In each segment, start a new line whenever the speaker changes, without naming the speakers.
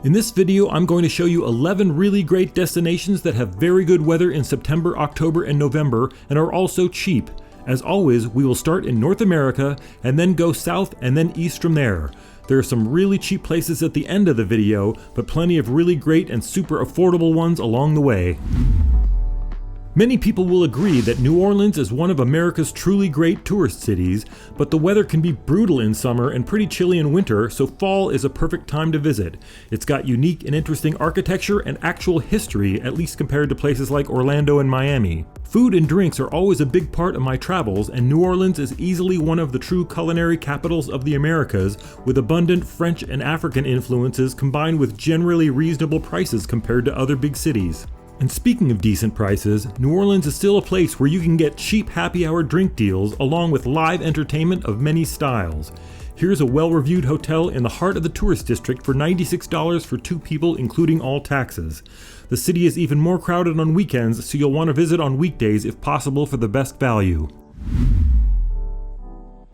In this video, I'm going to show you 11 really great destinations that have very good weather in September, October, and November, and are also cheap. As always, we will start in North America, and then go south and then east from there. There are some really cheap places at the end of the video, but plenty of really great and super affordable ones along the way. Many people will agree that New Orleans is one of America's truly great tourist cities, but the weather can be brutal in summer and pretty chilly in winter, so fall is a perfect time to visit. It's got unique and interesting architecture and actual history, at least compared to places like Orlando and Miami. Food and drinks are always a big part of my travels, and New Orleans is easily one of the true culinary capitals of the Americas, with abundant French and African influences combined with generally reasonable prices compared to other big cities. And speaking of decent prices, New Orleans is still a place where you can get cheap happy hour drink deals along with live entertainment of many styles. Here's a well-reviewed hotel in the heart of the tourist district for $96 for 2 people including all taxes. The city is even more crowded on weekends, so you'll want to visit on weekdays if possible for the best value.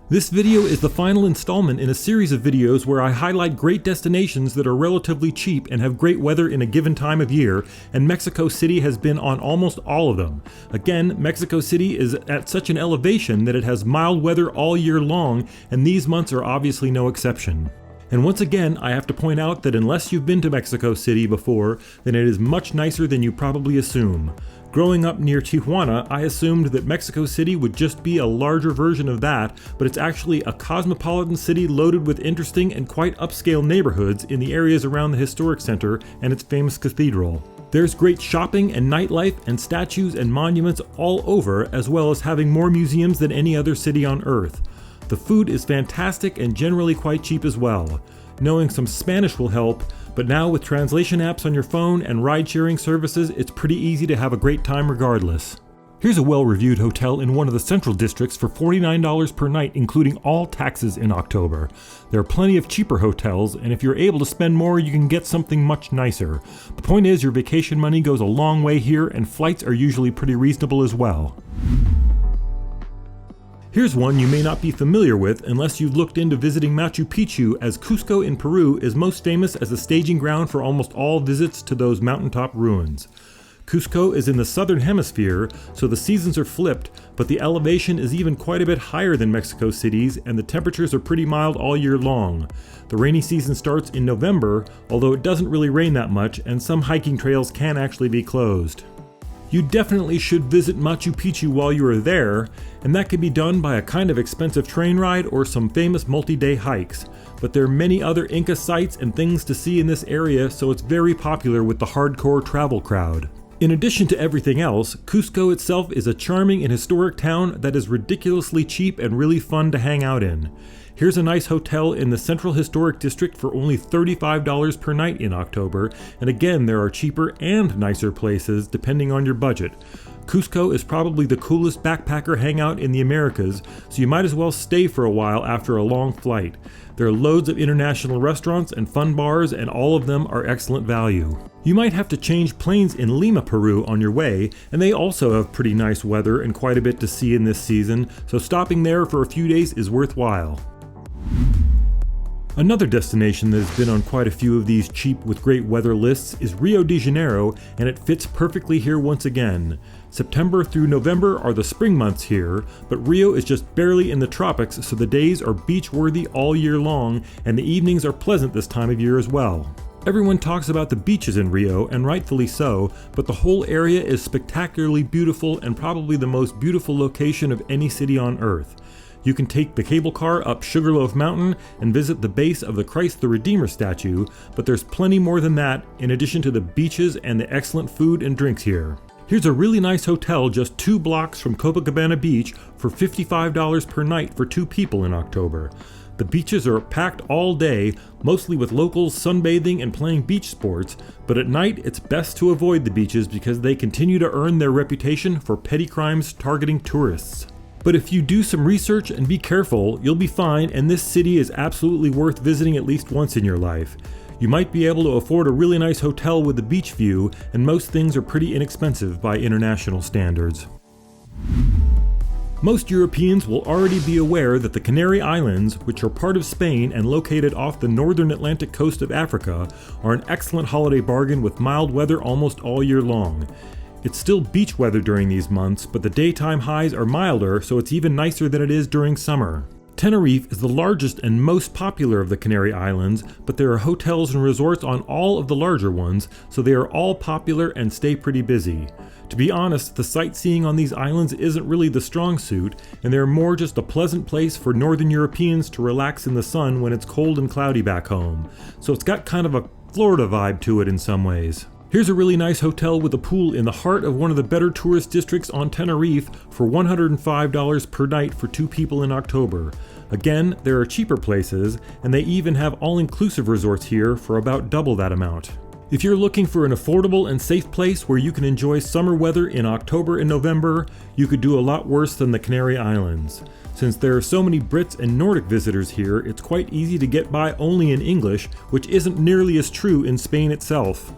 This video is the final installment in a series of videos where I highlight great destinations that are relatively cheap and have great weather in a given time of year, and Mexico City has been on almost all of them. Again, Mexico City is at such an elevation that it has mild weather all year long, and these months are obviously no exception. And once again, I have to point out that unless you've been to Mexico City before, then it is much nicer than you probably assume. Growing up near Tijuana, I assumed that Mexico City would just be a larger version of that, but it's actually a cosmopolitan city loaded with interesting and quite upscale neighborhoods in the areas around the historic center and its famous cathedral. There's great shopping and nightlife and statues and monuments all over, as well as having more museums than any other city on Earth. The food is fantastic and generally quite cheap as well. Knowing some Spanish will help, but now with translation apps on your phone and ride-sharing services, it's pretty easy to have a great time regardless. Here's a well-reviewed hotel in one of the central districts for $49 per night, including all taxes in October. There are plenty of cheaper hotels, and if you're able to spend more, you can get something much nicer. The point is, your vacation money goes a long way here, and flights are usually pretty reasonable as well. Here's one you may not be familiar with unless you've looked into visiting Machu Picchu, as Cusco in Peru is most famous as a staging ground for almost all visits to those mountaintop ruins. Cusco is in the southern hemisphere, so the seasons are flipped, but the elevation is even quite a bit higher than Mexico City's, and the temperatures are pretty mild all year long. The rainy season starts in November, although it doesn't really rain that much, and some hiking trails can actually be closed. You definitely should visit Machu Picchu while you are there, and that can be done by a kind of expensive train ride or some famous multi-day hikes. But there are many other Inca sites and things to see in this area, so it's very popular with the hardcore travel crowd. In addition to everything else, Cusco itself is a charming and historic town that is ridiculously cheap and really fun to hang out in. Here's a nice hotel in the Central Historic District for only $35 per night in October, and again there are cheaper and nicer places depending on your budget. Cusco is probably the coolest backpacker hangout in the Americas, so you might as well stay for a while after a long flight. There are loads of international restaurants and fun bars, and all of them are excellent value. You might have to change planes in Lima, Peru on your way, and they also have pretty nice weather and quite a bit to see in this season, so stopping there for a few days is worthwhile. Another destination that has been on quite a few of these cheap with great weather lists is Rio de Janeiro, and it fits perfectly here once again. September through November are the spring months here, but Rio is just barely in the tropics, so the days are beach-worthy all year long, and the evenings are pleasant this time of year as well. Everyone talks about the beaches in Rio, and rightfully so, but the whole area is spectacularly beautiful and probably the most beautiful location of any city on Earth. You can take the cable car up Sugarloaf Mountain and visit the base of the Christ the Redeemer statue, but there's plenty more than that in addition to the beaches and the excellent food and drinks here. Here's a really nice hotel just 2 blocks from Copacabana Beach for $55 per night for 2 people in October. The beaches are packed all day, mostly with locals sunbathing and playing beach sports, but at night it's best to avoid the beaches because they continue to earn their reputation for petty crimes targeting tourists. But if you do some research and be careful, you'll be fine, and this city is absolutely worth visiting at least once in your life. You might be able to afford a really nice hotel with a beach view, and most things are pretty inexpensive by international standards. Most Europeans will already be aware that the Canary Islands, which are part of Spain and located off the northern Atlantic coast of Africa, are an excellent holiday bargain with mild weather almost all year long. It's still beach weather during these months, but the daytime highs are milder, so it's even nicer than it is during summer. Tenerife is the largest and most popular of the Canary Islands, but there are hotels and resorts on all of the larger ones, so they are all popular and stay pretty busy. To be honest, the sightseeing on these islands isn't really the strong suit, and they're more just a pleasant place for Northern Europeans to relax in the sun when it's cold and cloudy back home. So it's got kind of a Florida vibe to it in some ways. Here's a really nice hotel with a pool in the heart of one of the better tourist districts on Tenerife for $105 per night for 2 people in October. Again, there are cheaper places, and they even have all-inclusive resorts here for about double that amount. If you're looking for an affordable and safe place where you can enjoy summer weather in October and November, you could do a lot worse than the Canary Islands. Since there are so many Brits and Nordic visitors here, it's quite easy to get by only in English, which isn't nearly as true in Spain itself.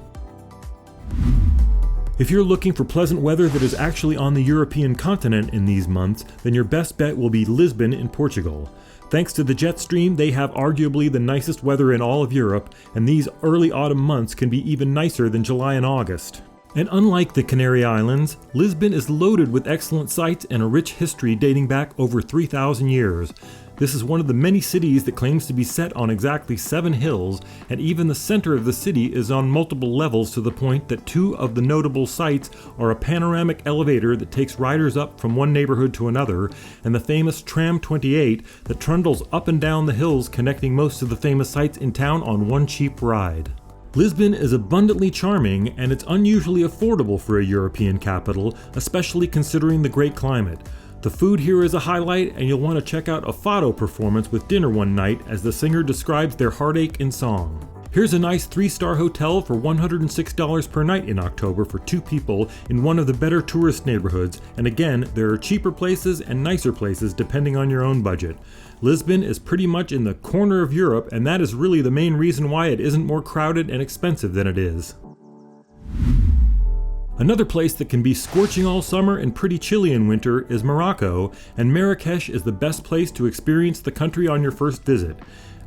If you're looking for pleasant weather that is actually on the European continent in these months, then your best bet will be Lisbon in Portugal. Thanks to the jet stream, they have arguably the nicest weather in all of Europe, and these early autumn months can be even nicer than July and August. And unlike the Canary Islands, Lisbon is loaded with excellent sights and a rich history dating back over 3,000 years. This is one of the many cities that claims to be set on exactly 7 hills, and even the center of the city is on multiple levels to the point that 2 of the notable sites are a panoramic elevator that takes riders up from one neighborhood to another, and the famous Tram 28 that trundles up and down the hills connecting most of the famous sites in town on one cheap ride. Lisbon is abundantly charming, and it's unusually affordable for a European capital, especially considering the great climate. The food here is a highlight, and you'll want to check out a fado performance with dinner one night as the singer describes their heartache in song. Here's a nice 3-star hotel for $106 per night in October for 2 people in one of the better tourist neighborhoods, and again, there are cheaper places and nicer places depending on your own budget. Lisbon is pretty much in the corner of Europe, and that is really the main reason why it isn't more crowded and expensive than it is. Another place that can be scorching all summer and pretty chilly in winter is Morocco, and Marrakesh is the best place to experience the country on your first visit.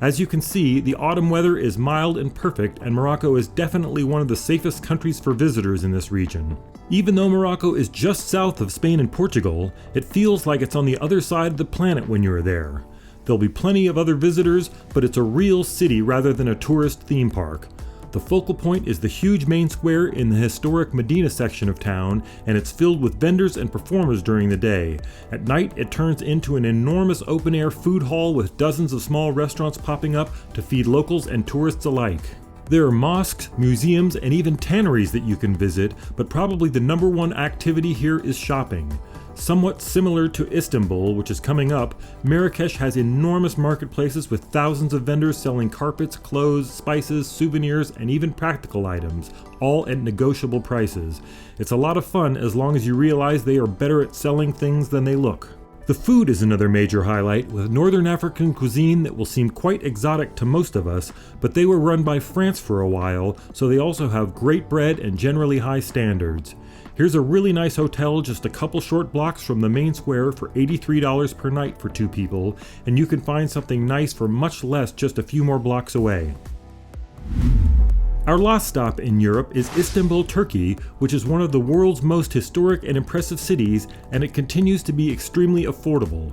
As you can see, the autumn weather is mild and perfect, and Morocco is definitely one of the safest countries for visitors in this region. Even though Morocco is just south of Spain and Portugal, it feels like it's on the other side of the planet when you're there. There'll be plenty of other visitors, but it's a real city rather than a tourist theme park. The focal point is the huge main square in the historic Medina section of town, and it's filled with vendors and performers during the day. At night, it turns into an enormous open-air food hall with dozens of small restaurants popping up to feed locals and tourists alike. There are mosques, museums, and even tanneries that you can visit, but probably the number one activity here is shopping. Somewhat similar to Istanbul, which is coming up, Marrakesh has enormous marketplaces with thousands of vendors selling carpets, clothes, spices, souvenirs, and even practical items, all at negotiable prices. It's a lot of fun as long as you realize they are better at selling things than they look. The food is another major highlight, with Northern African cuisine that will seem quite exotic to most of us, but they were run by France for a while, so they also have great bread and generally high standards. Here's a really nice hotel just a couple short blocks from the main square for $83 per night for 2 people, and you can find something nice for much less just a few more blocks away. Our last stop in Europe is Istanbul, Turkey, which is one of the world's most historic and impressive cities, and it continues to be extremely affordable.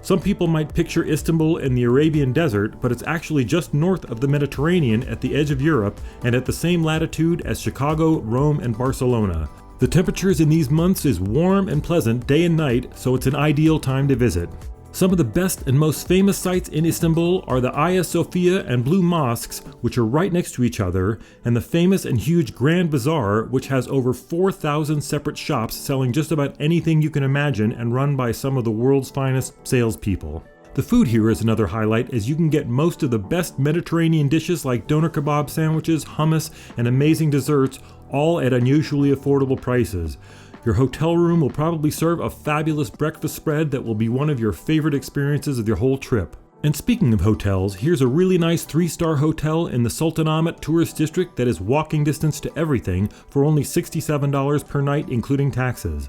Some people might picture Istanbul in the Arabian Desert, but it's actually just north of the Mediterranean at the edge of Europe and at the same latitude as Chicago, Rome, and Barcelona. The temperatures in these months is warm and pleasant day and night, so it's an ideal time to visit. Some of the best and most famous sites in Istanbul are the Hagia Sophia and Blue Mosques, which are right next to each other, and the famous and huge Grand Bazaar, which has over 4,000 separate shops selling just about anything you can imagine and run by some of the world's finest salespeople. The food here is another highlight, as you can get most of the best Mediterranean dishes like doner kebab sandwiches, hummus, and amazing desserts, all at unusually affordable prices. Your hotel room will probably serve a fabulous breakfast spread that will be one of your favorite experiences of your whole trip. And speaking of hotels, here's a really nice 3-star hotel in the Sultanahmet tourist district that is walking distance to everything for only $67 per night including taxes.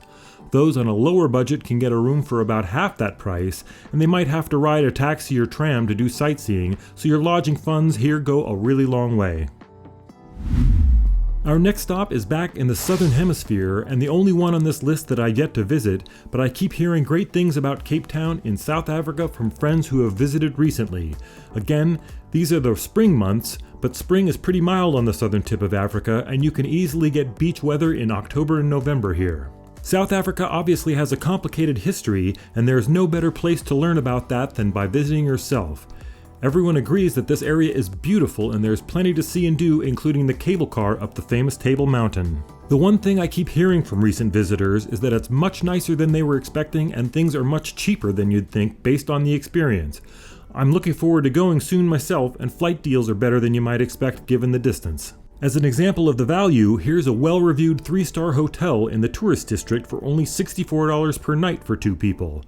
Those on a lower budget can get a room for about half that price, and they might have to ride a taxi or tram to do sightseeing, so your lodging funds here go a really long way. Our next stop is back in the southern hemisphere, and the only one on this list that I've yet to visit, but I keep hearing great things about Cape Town in South Africa from friends who have visited recently. Again, these are the spring months, but spring is pretty mild on the southern tip of Africa, and you can easily get beach weather in October and November here. South Africa obviously has a complicated history, and there is no better place to learn about that than by visiting yourself. Everyone agrees that this area is beautiful and there's plenty to see and do, including the cable car up the famous Table Mountain. The one thing I keep hearing from recent visitors is that it's much nicer than they were expecting and things are much cheaper than you'd think based on the experience. I'm looking forward to going soon myself, and flight deals are better than you might expect given the distance. As an example of the value, here's a well-reviewed 3-star hotel in the tourist district for only $64 per night for 2 people.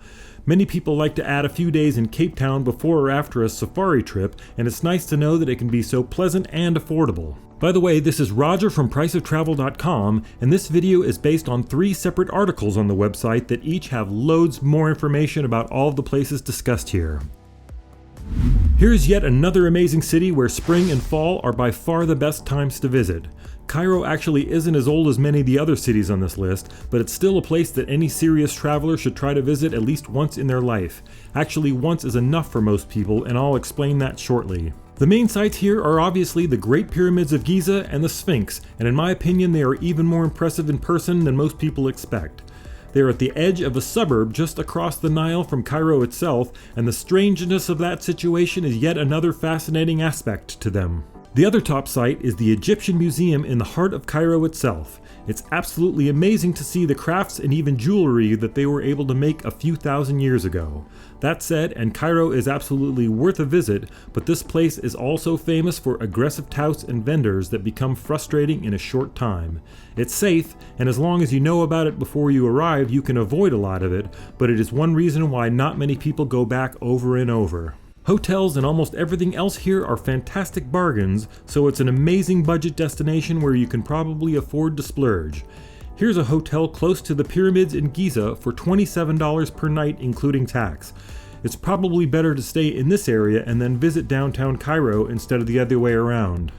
Many people like to add a few days in Cape Town before or after a safari trip, and it's nice to know that it can be so pleasant and affordable. By the way, this is Roger from priceoftravel.com, and this video is based on 3 separate articles on the website that each have loads more information about all of the places discussed here. Here's yet another amazing city where spring and fall are by far the best times to visit. Cairo actually isn't as old as many of the other cities on this list, but it's still a place that any serious traveler should try to visit at least once in their life. Actually, once is enough for most people, and I'll explain that shortly. The main sites here are obviously the Great Pyramids of Giza and the Sphinx, and in my opinion they are even more impressive in person than most people expect. They are at the edge of a suburb just across the Nile from Cairo itself, and the strangeness of that situation is yet another fascinating aspect to them. The other top site is the Egyptian Museum in the heart of Cairo itself. It's absolutely amazing to see the crafts and even jewelry that they were able to make a few thousand years ago. That said, and Cairo is absolutely worth a visit, but this place is also famous for aggressive touts and vendors that become frustrating in a short time. It's safe, and as long as you know about it before you arrive, you can avoid a lot of it, but it is one reason why not many people go back over and over. Hotels and almost everything else here are fantastic bargains, so it's an amazing budget destination where you can probably afford to splurge. Here's a hotel close to the pyramids in Giza for $27 per night including tax. It's probably better to stay in this area and then visit downtown Cairo instead of the other way around.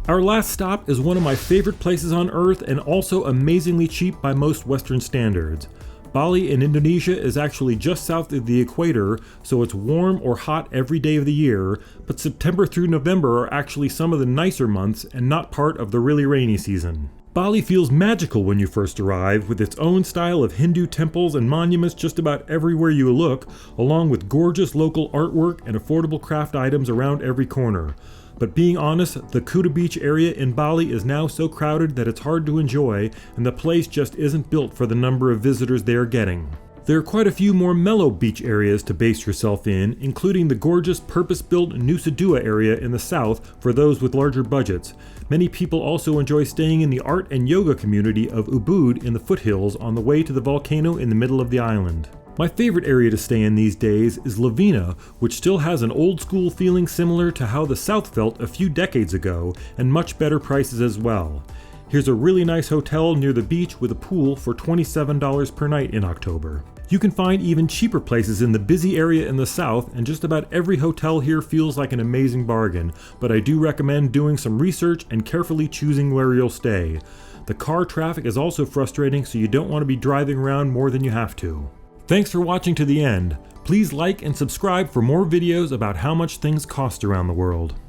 Our last stop is one of my favorite places on earth and also amazingly cheap by most Western standards. Bali in Indonesia is actually just south of the equator, so it's warm or hot every day of the year, but September through November are actually some of the nicer months and not part of the really rainy season. Bali feels magical when you first arrive, with its own style of Hindu temples and monuments just about everywhere you look, along with gorgeous local artwork and affordable craft items around every corner. But being honest, the Kuta Beach area in Bali is now so crowded that it's hard to enjoy, and the place just isn't built for the number of visitors they are getting. There are quite a few more mellow beach areas to base yourself in, including the gorgeous purpose-built Nusa Dua area in the south for those with larger budgets. Many people also enjoy staying in the art and yoga community of Ubud in the foothills on the way to the volcano in the middle of the island. My favorite area to stay in these days is Lavina, which still has an old school feeling similar to how the South felt a few decades ago, and much better prices as well. Here's a really nice hotel near the beach with a pool for $27 per night in October. You can find even cheaper places in the busy area in the south, and just about every hotel here feels like an amazing bargain, but I do recommend doing some research and carefully choosing where you'll stay. The car traffic is also frustrating, so you don't want to be driving around more than you have to. Thanks for watching to the end. Please like and subscribe for more videos about how much things cost around the world.